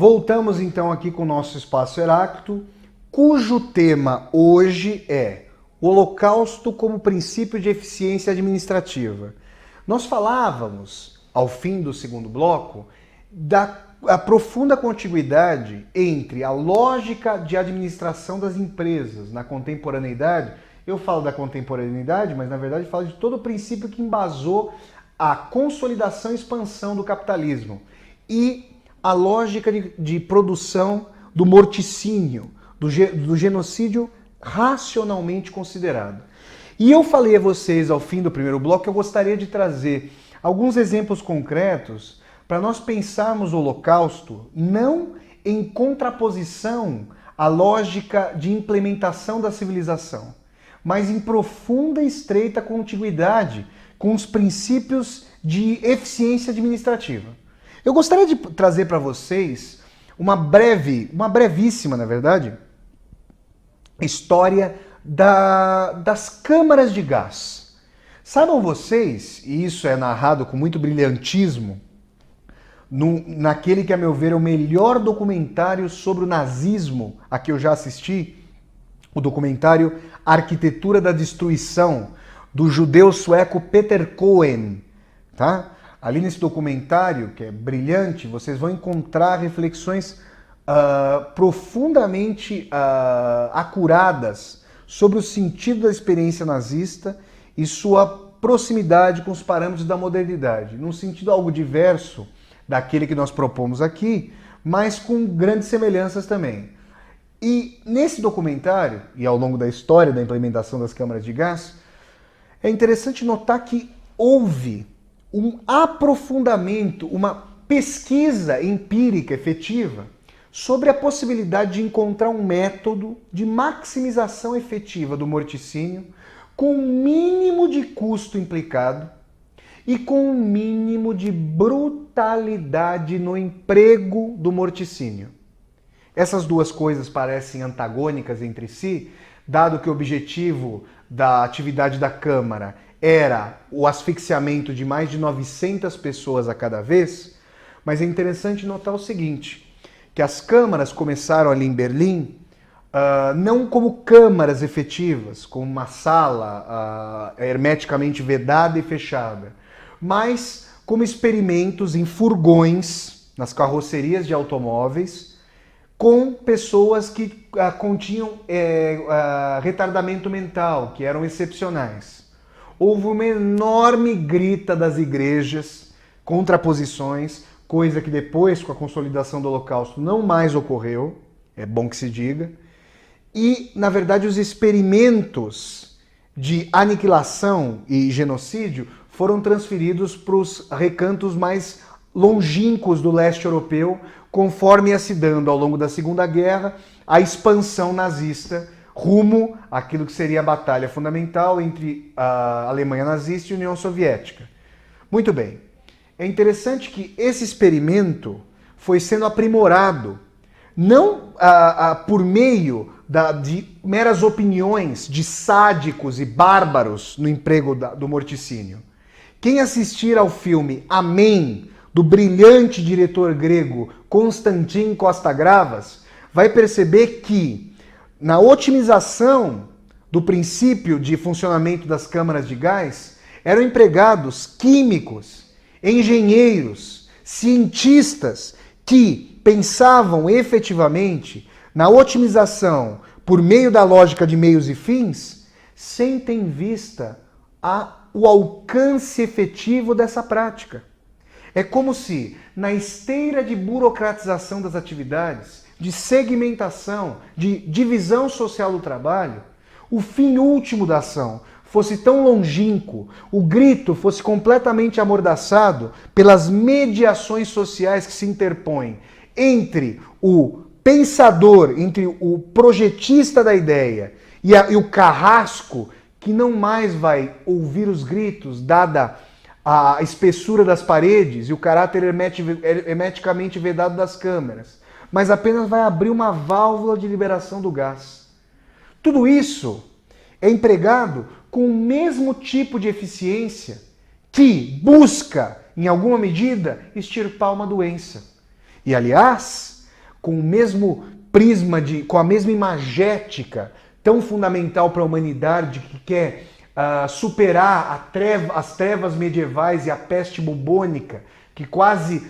Voltamos então aqui com o nosso Espaço Heráclito, cujo tema hoje é o Holocausto como princípio de eficiência administrativa. Nós falávamos, ao fim do segundo bloco, da profunda contiguidade entre a lógica de administração das empresas na contemporaneidade. Eu falo da contemporaneidade, mas na verdade falo de todo o princípio que embasou a consolidação e expansão do capitalismo e a lógica de produção do morticínio, do genocídio racionalmente considerado. E eu falei a vocês ao fim do primeiro bloco que eu gostaria de trazer alguns exemplos concretos para nós pensarmos o Holocausto não em contraposição à lógica de implementação da civilização, mas em profunda e estreita contiguidade com os princípios de eficiência administrativa. Eu gostaria de trazer para vocês uma brevíssima, na verdade, história das câmaras de gás. Saibam vocês, e isso é narrado com muito brilhantismo, naquele que, a meu ver, é o melhor documentário sobre o nazismo a que eu já assisti, o documentário Arquitetura da Destruição, do judeu sueco Peter Cohen, tá? Ali nesse documentário, que é brilhante, vocês vão encontrar reflexões profundamente acuradas sobre o sentido da experiência nazista e sua proximidade com os parâmetros da modernidade, num sentido algo diverso daquele que nós propomos aqui, mas com grandes semelhanças também. E nesse documentário, e ao longo da história da implementação das câmaras de gás, é interessante notar que houve um aprofundamento, uma pesquisa empírica efetiva sobre a possibilidade de encontrar um método de maximização efetiva do morticínio com o mínimo de custo implicado e com o mínimo de brutalidade no emprego do morticínio. Essas duas coisas parecem antagônicas entre si, dado que o objetivo da atividade da Câmara era o asfixiamento de mais de 900 pessoas a cada vez, mas é interessante notar o seguinte, que as câmaras começaram ali em Berlim não como câmaras efetivas, como uma sala hermeticamente vedada e fechada, mas como experimentos em furgões, nas carrocerias de automóveis, com pessoas que continham retardamento mental, que eram excepcionais. Houve uma enorme grita das igrejas, contraposições, coisa que depois, com a consolidação do Holocausto, não mais ocorreu, é bom que se diga. E, na verdade, os experimentos de aniquilação e genocídio foram transferidos para os recantos mais longínquos do leste europeu, conforme ia se dando ao longo da Segunda Guerra a expansão nazista rumo àquilo que seria a batalha fundamental entre a Alemanha nazista e a União Soviética. Muito bem. É interessante que esse experimento foi sendo aprimorado, não por meio de meras opiniões de sádicos e bárbaros no emprego do morticínio. Quem assistir ao filme Amém, do brilhante diretor grego Konstantin Costa-Gavras, vai perceber que na otimização do princípio de funcionamento das câmaras de gás eram empregados químicos, engenheiros, cientistas que pensavam efetivamente na otimização por meio da lógica de meios e fins, sem ter em vista o alcance efetivo dessa prática. É como se, na esteira de burocratização das atividades, de segmentação, de divisão social do trabalho, o fim último da ação fosse tão longínquo, o grito fosse completamente amordaçado pelas mediações sociais que se interpõem entre o pensador, entre o projetista da ideia e o carrasco, que não mais vai ouvir os gritos, dada a espessura das paredes e o caráter hermeticamente vedado das câmeras, mas apenas vai abrir uma válvula de liberação do gás. Tudo isso é empregado com o mesmo tipo de eficiência que busca, em alguma medida, extirpar uma doença. E, aliás, com o mesmo prisma, com a mesma imagética tão fundamental para a humanidade que quer superar as trevas medievais e a peste bubônica que quase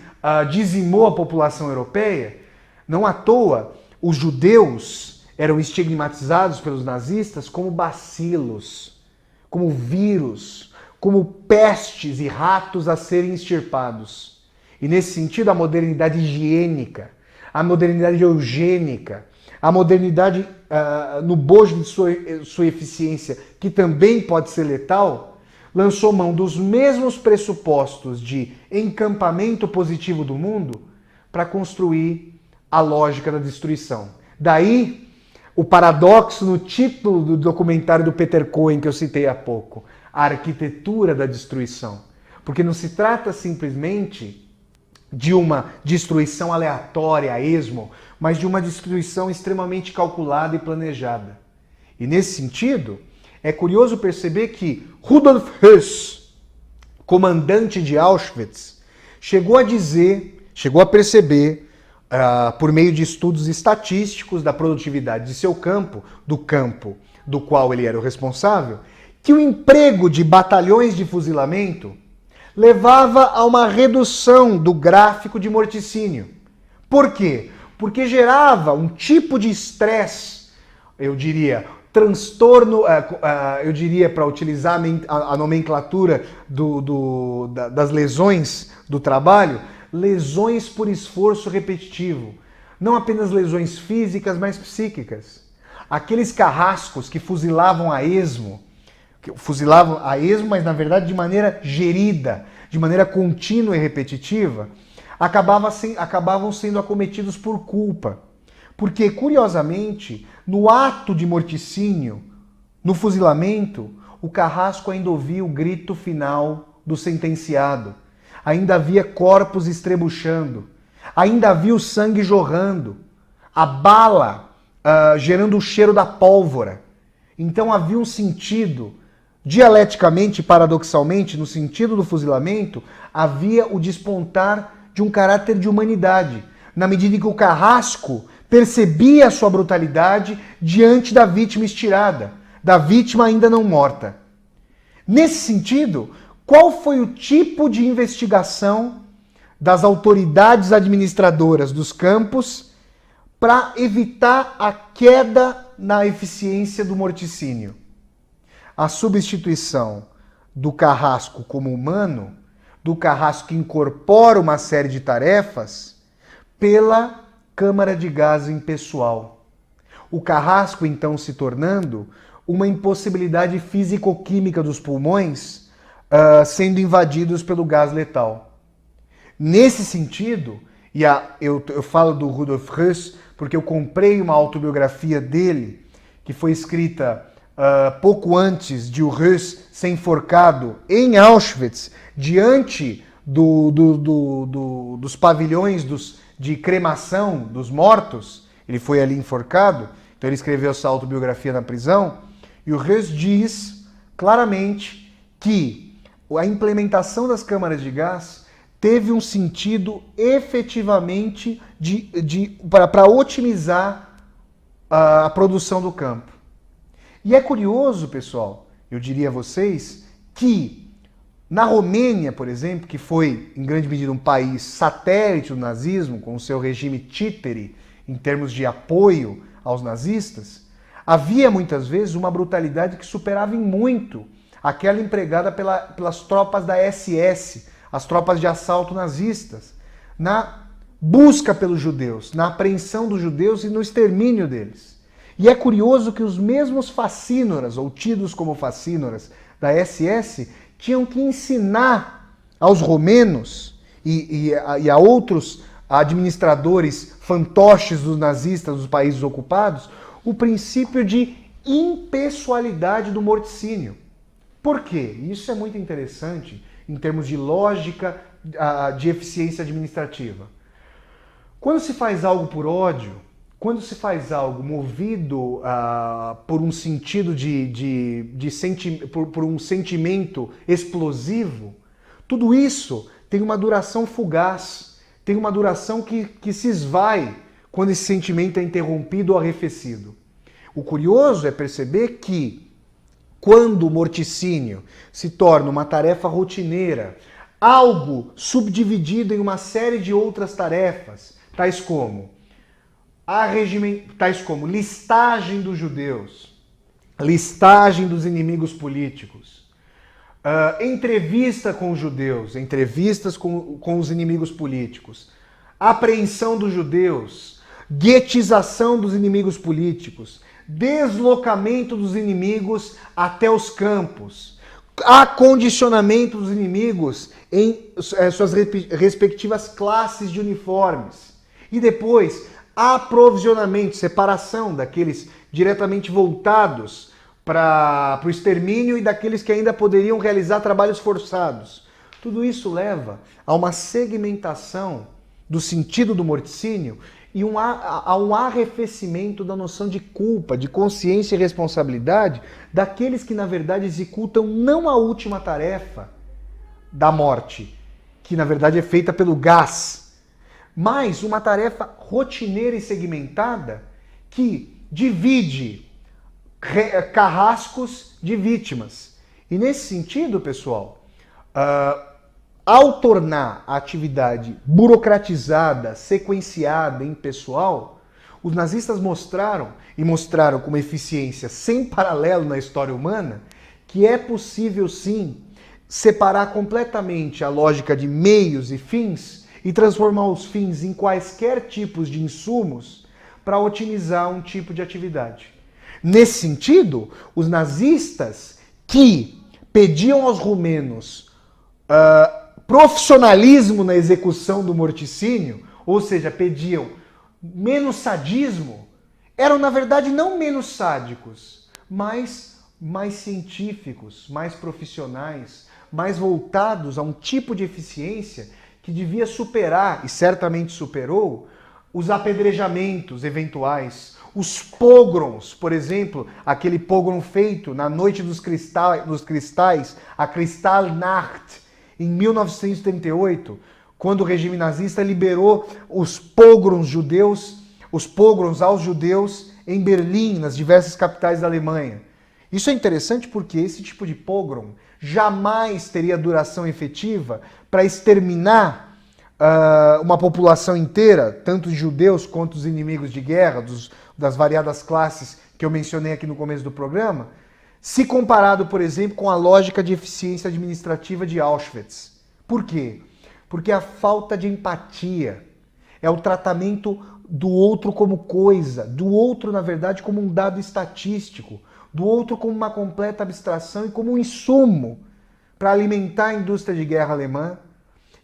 dizimou a população europeia. Não à toa, os judeus eram estigmatizados pelos nazistas como bacilos, como vírus, como pestes e ratos a serem extirpados. E nesse sentido, a modernidade higiênica, a modernidade eugênica, a modernidade no bojo de sua eficiência, que também pode ser letal, lançou mão dos mesmos pressupostos de encampamento positivo do mundo para construir a lógica da destruição. Daí o paradoxo no título do documentário do Peter Cohen que eu citei há pouco, a arquitetura da destruição. Porque não se trata simplesmente de uma destruição aleatória, a esmo, mas de uma destruição extremamente calculada e planejada. E nesse sentido, é curioso perceber que Rudolf Höss, comandante de Auschwitz, chegou a perceber, por meio de estudos estatísticos da produtividade de seu campo, do campo do qual ele era o responsável, que o emprego de batalhões de fuzilamento levava a uma redução do gráfico de morticínio. Por quê? Porque gerava um tipo de estresse, eu diria, transtorno, eu diria, para utilizar a nomenclatura das lesões do trabalho, lesões por esforço repetitivo. Não apenas lesões físicas, mas psíquicas. Aqueles carrascos que fuzilavam a esmo, mas na verdade de maneira gerida, de maneira contínua e repetitiva, acabavam sendo acometidos por culpa. Porque, curiosamente, no ato de morticínio, no fuzilamento, o carrasco ainda ouvia o grito final do sentenciado. Ainda havia corpos estrebuchando. Ainda havia o sangue jorrando. A bala gerando o cheiro da pólvora. Então havia um sentido, dialeticamente, paradoxalmente, no sentido do fuzilamento, havia o despontar de um caráter de humanidade, na medida em que o carrasco percebia a sua brutalidade diante da vítima estirada, da vítima ainda não morta. Nesse sentido, qual foi o tipo de investigação das autoridades administradoras dos campos para evitar a queda na eficiência do morticínio? A substituição do carrasco como humano, do carrasco que incorpora uma série de tarefas, pela câmara de gás impessoal. O carrasco, então, se tornando uma impossibilidade físico-química dos pulmões, sendo invadidos pelo gás letal. Nesse sentido, eu falo do Rudolf Höss porque eu comprei uma autobiografia dele, que foi escrita pouco antes de o Höss ser enforcado em Auschwitz, diante dos pavilhões de cremação dos mortos. Ele foi ali enforcado, então ele escreveu essa autobiografia na prisão, e o Höss diz claramente que a implementação das câmaras de gás teve um sentido efetivamente para otimizar a produção do campo. E é curioso, pessoal, eu diria a vocês, que na Romênia, por exemplo, que foi em grande medida um país satélite do nazismo, com o seu regime títere em termos de apoio aos nazistas, havia muitas vezes uma brutalidade que superava em muito aquela empregada pelas tropas da SS, as tropas de assalto nazistas, na busca pelos judeus, na apreensão dos judeus e no extermínio deles. E é curioso que os mesmos facínoras, ou tidos como facínoras, da SS, tinham que ensinar aos romenos e a outros administradores fantoches dos nazistas dos países ocupados o princípio de impessoalidade do morticínio. Por quê? Isso é muito interessante em termos de lógica de eficiência administrativa. Quando se faz algo por ódio, quando se faz algo movido por um sentido por um sentimento explosivo, tudo isso tem uma duração fugaz, tem uma duração que se esvai quando esse sentimento é interrompido ou arrefecido. O curioso é perceber que, quando o morticínio se torna uma tarefa rotineira, algo subdividido em uma série de outras tarefas, tais como listagem dos judeus, listagem dos inimigos políticos, entrevista com os judeus, entrevistas com os inimigos políticos, apreensão dos judeus, guetização dos inimigos políticos, deslocamento dos inimigos até os campos, acondicionamento dos inimigos em suas respectivas classes de uniformes e depois aprovisionamento, separação daqueles diretamente voltados para o extermínio e daqueles que ainda poderiam realizar trabalhos forçados. Tudo isso leva a uma segmentação do sentido do morticínio e a um arrefecimento da noção de culpa, de consciência e responsabilidade daqueles que, na verdade, executam não a última tarefa da morte, que, na verdade, é feita pelo gás, mas uma tarefa rotineira e segmentada que divide carrascos de vítimas. E, nesse sentido, pessoal, ao tornar a atividade burocratizada, sequenciada, impessoal, os nazistas mostraram com uma eficiência sem paralelo na história humana, que é possível sim separar completamente a lógica de meios e fins e transformar os fins em quaisquer tipos de insumos para otimizar um tipo de atividade. Nesse sentido, os nazistas que pediam aos romenos profissionalismo na execução do morticínio, ou seja, pediam menos sadismo, eram na verdade não menos sádicos, mas mais científicos, mais profissionais, mais voltados a um tipo de eficiência que devia superar, e certamente superou, os apedrejamentos eventuais, os pogroms, por exemplo, aquele pogrom feito na Noite dos Cristais, a Kristallnacht, em 1938, quando o regime nazista liberou os pogroms aos judeus em Berlim, nas diversas capitais da Alemanha. Isso é interessante porque esse tipo de pogrom jamais teria duração efetiva para exterminar uma população inteira, tanto os judeus quanto os inimigos de guerra, das variadas classes que eu mencionei aqui no começo do programa, se comparado, por exemplo, com a lógica de eficiência administrativa de Auschwitz. Por quê? Porque a falta de empatia é o tratamento do outro como coisa, do outro, na verdade, como um dado estatístico, do outro como uma completa abstração e como um insumo para alimentar a indústria de guerra alemã,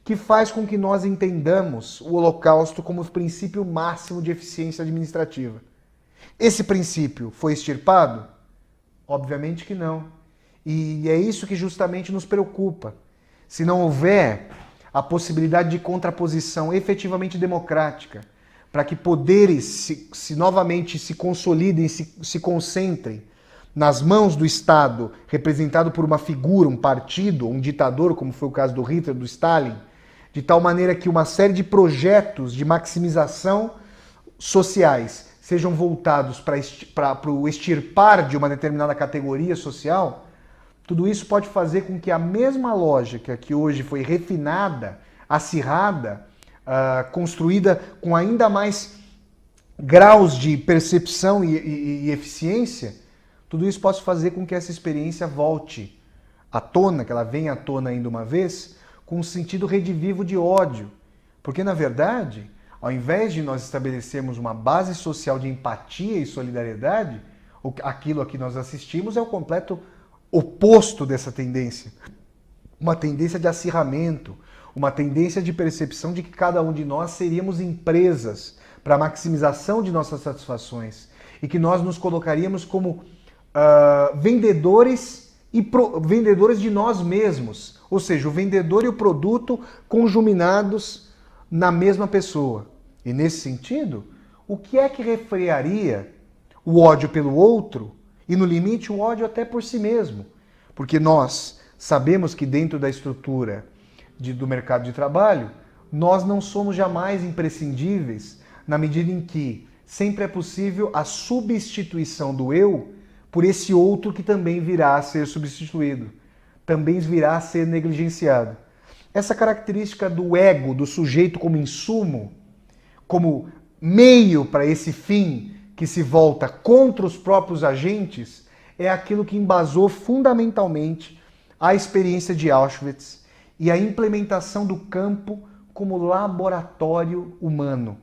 que faz com que nós entendamos o Holocausto como o princípio máximo de eficiência administrativa. Esse princípio foi extirpado? Obviamente que não. E é isso que justamente nos preocupa. Se não houver a possibilidade de contraposição efetivamente democrática, para que poderes novamente se consolidem, se concentrem nas mãos do Estado, representado por uma figura, um partido, um ditador, como foi o caso do Hitler, do Stalin, de tal maneira que uma série de projetos de maximização sociais sejam voltados para o extirpar de uma determinada categoria social, tudo isso pode fazer com que a mesma lógica que hoje foi refinada, acirrada, construída com ainda mais graus de percepção e eficiência, tudo isso pode fazer com que essa experiência volte à tona, que ela venha à tona ainda uma vez, com um sentido redivivo de ódio. Porque, na verdade, ao invés de nós estabelecermos uma base social de empatia e solidariedade, aquilo a que nós assistimos é o completo oposto dessa tendência. Uma tendência de acirramento, uma tendência de percepção de que cada um de nós seríamos empresas para a maximização de nossas satisfações e que nós nos colocaríamos como vendedores de nós mesmos, ou seja, o vendedor e o produto conjuminados na mesma pessoa. E nesse sentido, o que é que refrearia o ódio pelo outro e, no limite, o ódio até por si mesmo? Porque nós sabemos que dentro da estrutura do mercado de trabalho, nós não somos jamais imprescindíveis na medida em que sempre é possível a substituição do eu por esse outro que também virá a ser substituído, também virá a ser negligenciado. Essa característica do ego, do sujeito como insumo, como meio para esse fim que se volta contra os próprios agentes, é aquilo que embasou fundamentalmente a experiência de Auschwitz e a implementação do campo como laboratório humano.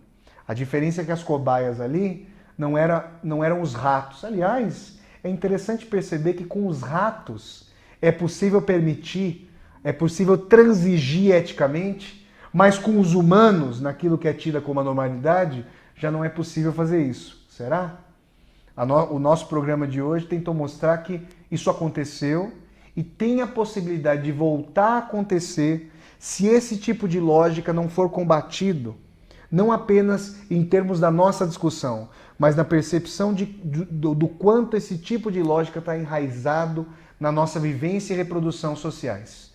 A diferença é que as cobaias ali não eram os ratos. Aliás, é interessante perceber que com os ratos é possível permitir, é possível transigir eticamente, mas com os humanos, naquilo que é tida como a normalidade, já não é possível fazer isso. Será? O nosso programa de hoje tentou mostrar que isso aconteceu e tem a possibilidade de voltar a acontecer se esse tipo de lógica não for combatido, não apenas em termos da nossa discussão, mas na percepção do quanto esse tipo de lógica está enraizado na nossa vivência e reprodução sociais.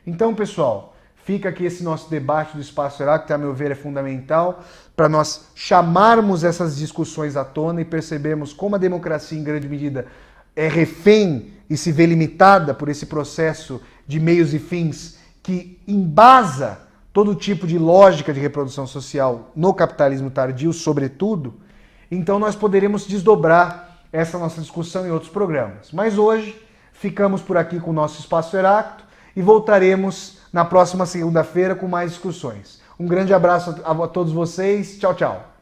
Então, pessoal, fica aqui esse nosso debate do Espaço Heráclito, que, a meu ver, é fundamental para nós chamarmos essas discussões à tona e percebermos como a democracia, em grande medida, é refém e se vê limitada por esse processo de meios e fins que embasa todo tipo de lógica de reprodução social no capitalismo tardio, sobretudo. Então nós poderemos desdobrar essa nossa discussão em outros programas. Mas hoje ficamos por aqui com o nosso Espaço Heráclito e voltaremos na próxima segunda-feira com mais discussões. Um grande abraço a todos vocês. Tchau, tchau.